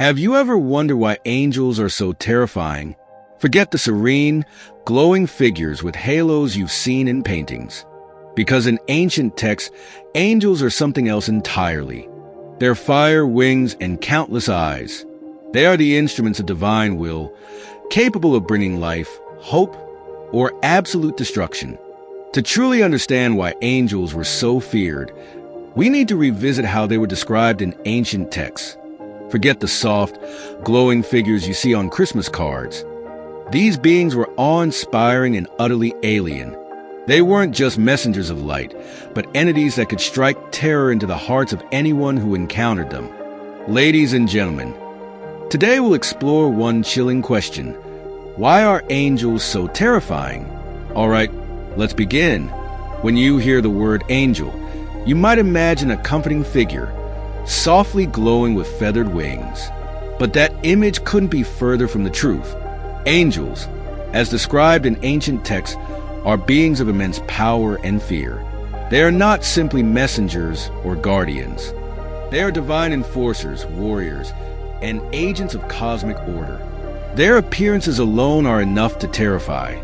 Have you ever wondered why angels are so terrifying? Forget the serene, glowing figures with halos you've seen in paintings. Because in ancient texts, angels are something else entirely. They're fire, wings, and countless eyes. They are the instruments of divine will, capable of bringing life, hope, or absolute destruction. To truly understand why angels were so feared, we need to revisit how they were described in ancient texts. Forget the soft, glowing figures you see on Christmas cards. These beings were awe-inspiring and utterly alien. They weren't just messengers of light, but entities that could strike terror into the hearts of anyone who encountered them. Ladies and gentlemen, today we'll explore one chilling question. Why are angels so terrifying? All right, let's begin. When you hear the word angel, you might imagine a comforting figure, softly glowing with feathered wings. But that image couldn't be further from the truth. Angels, as described in ancient texts, are beings of immense power and fear. They are not simply messengers or guardians. They are divine enforcers, warriors, and agents of cosmic order. Their appearances alone are enough to terrify.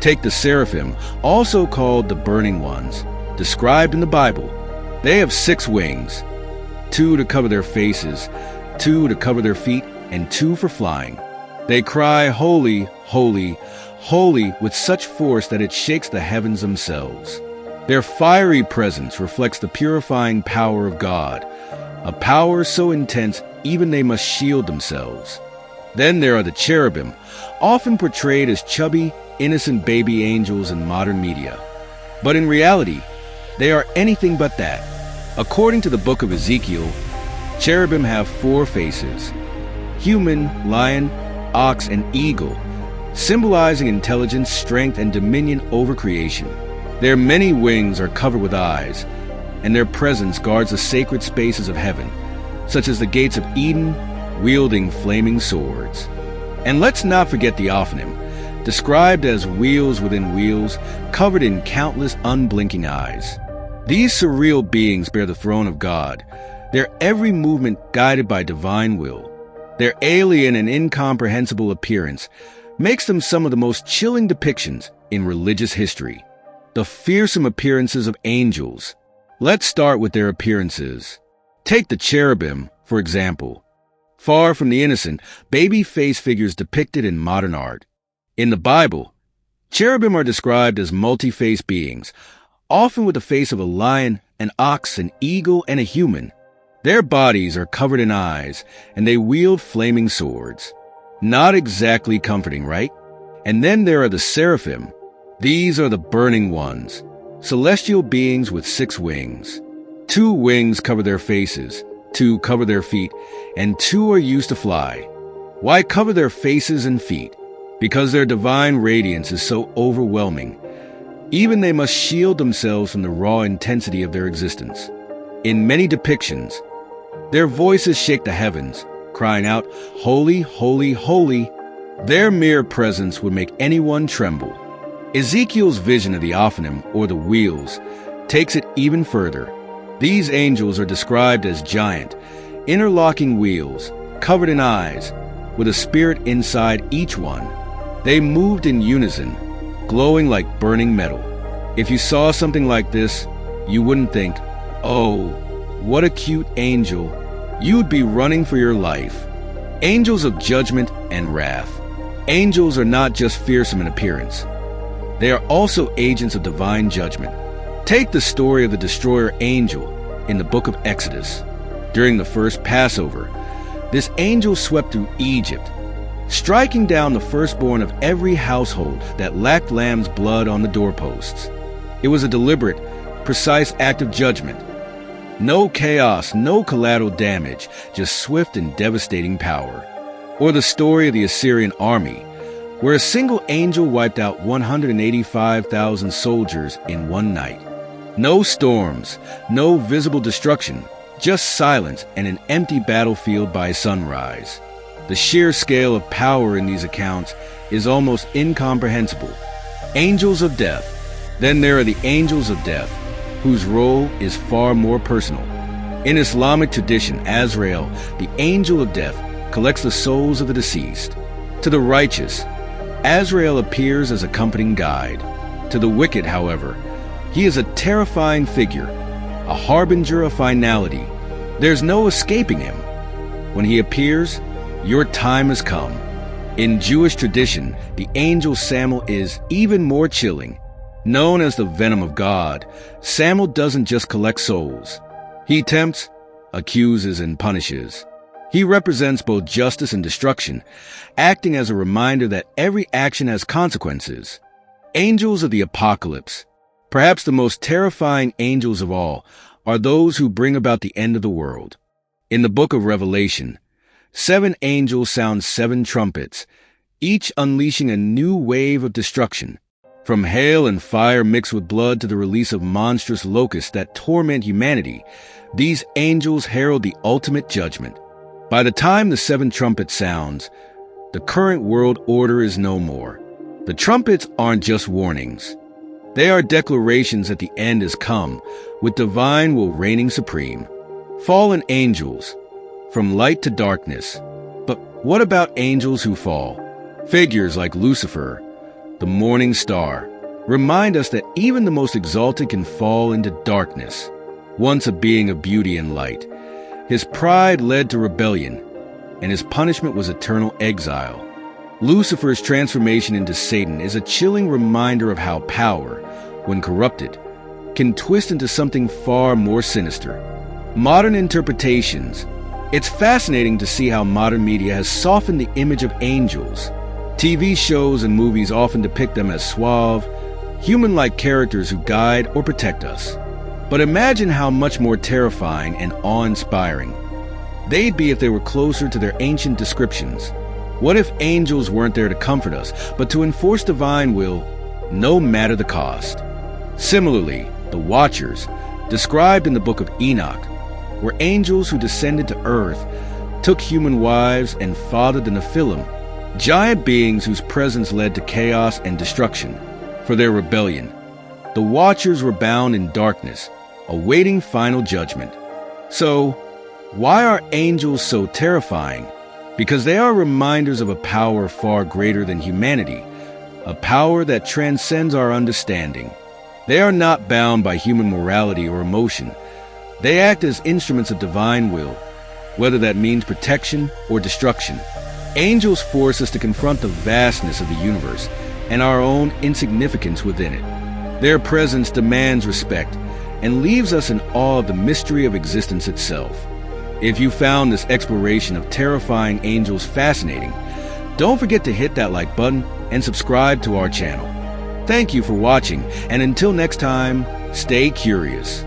Take the seraphim, also called the burning ones, described in the Bible. They have 6 wings, 2 to cover their faces, 2 to cover their feet, and 2 for flying. They cry, "Holy, holy, holy," with such force that it shakes the heavens themselves. Their fiery presence reflects the purifying power of God, a power so intense even they must shield themselves. Then there are the cherubim, often portrayed as chubby, innocent baby angels in modern media. But in reality, they are anything but that. According to the book of Ezekiel, cherubim have 4 faces: human, lion, ox, and eagle, symbolizing intelligence, strength, and dominion over creation. Their many wings are covered with eyes, and their presence guards the sacred spaces of heaven, such as the gates of Eden, wielding flaming swords. And let's not forget the Ophanim, described as wheels within wheels, covered in countless unblinking eyes. These surreal beings bear the throne of God, their every movement guided by divine will. Their alien and incomprehensible appearance makes them some of the most chilling depictions in religious history. The fearsome appearances of angels. Let's start with their appearances. Take the cherubim, for example. Far from the innocent, baby-faced figures depicted in modern art. In the Bible, cherubim are described as multi-faced beings, often with the face of a lion, an ox, an eagle, and a human. Their bodies are covered in eyes, and they wield flaming swords. Not exactly comforting, right? And then there are the seraphim. These are the burning ones, celestial beings with 6 wings. 2 wings cover their faces, 2 cover their feet, and 2 are used to fly. Why cover their faces and feet? Because their divine radiance is so overwhelming. Even they must shield themselves from the raw intensity of their existence. In many depictions, their voices shake the heavens, crying out, "Holy, holy, holy." Their mere presence would make anyone tremble. Ezekiel's vision of the Ophanim, or the wheels, takes it even further. These angels are described as giant, interlocking wheels, covered in eyes, with a spirit inside each one. They moved in unison, glowing like burning metal. If you saw something like this, you wouldn't think, "Oh, what a cute angel." You'd be running for your life. Angels of judgment and wrath. Angels are not just fearsome in appearance. They are also agents of divine judgment. Take the story of the destroyer angel in the book of Exodus. During the first Passover, this angel swept through Egypt, striking down the firstborn of every household that lacked lamb's blood on the doorposts. It was a deliberate, precise act of judgment. No chaos, no collateral damage, just swift and devastating power. Or the story of the Assyrian army, where a single angel wiped out 185,000 soldiers in one night. No storms, no visible destruction, just silence and an empty battlefield by sunrise. The sheer scale of power in these accounts is almost incomprehensible. Angels of death. Then there are the angels of death, whose role is far more personal. In Islamic tradition, Azrael, the angel of death, collects the souls of the deceased. To the righteous, Azrael appears as accompanying guide. To the wicked, however, he is a terrifying figure, a harbinger of finality. There's no escaping him. When he appears, your time has come. In Jewish tradition, the angel Samael is even more chilling. Known as the venom of God, Samael doesn't just collect souls. He tempts, accuses, and punishes. He represents both justice and destruction, acting as a reminder that every action has consequences. Angels of the apocalypse, perhaps the most terrifying angels of all, are those who bring about the end of the world. In the book of Revelation, 7 angels sound 7 trumpets, each unleashing a new wave of destruction. From hail and fire mixed with blood to the release of monstrous locusts that torment humanity, these angels herald the ultimate judgment. By the time the 7 trumpet sounds, the current world order is no more. The trumpets aren't just warnings. They are declarations that the end has come, with divine will reigning supreme. Fallen angels, from light to darkness. But what about angels who fall? Figures like Lucifer, the morning star, remind us that even the most exalted can fall into darkness. Once a being of beauty and light, his pride led to rebellion, and his punishment was eternal exile. Lucifer's transformation into Satan is a chilling reminder of how power, when corrupted, can twist into something far more sinister. Modern interpretations. It's fascinating to see how modern media has softened the image of angels. TV shows and movies often depict them as suave, human-like characters who guide or protect us. But imagine how much more terrifying and awe-inspiring they'd be if they were closer to their ancient descriptions. What if angels weren't there to comfort us, but to enforce divine will, no matter the cost? Similarly, the Watchers, described in the book of Enoch, were angels who descended to earth, took human wives, and fathered the Nephilim, giant beings whose presence led to chaos and destruction. For their rebellion, the Watchers were bound in darkness, awaiting final judgment. So, why are angels so terrifying? Because they are reminders of a power far greater than humanity, a power that transcends our understanding. They are not bound by human morality or emotion. They act as instruments of divine will, whether that means protection or destruction. Angels force us to confront the vastness of the universe and our own insignificance within it. Their presence demands respect and leaves us in awe of the mystery of existence itself. If you found this exploration of terrifying angels fascinating, don't forget to hit that like button and subscribe to our channel. Thank you for watching, and until next time, stay curious.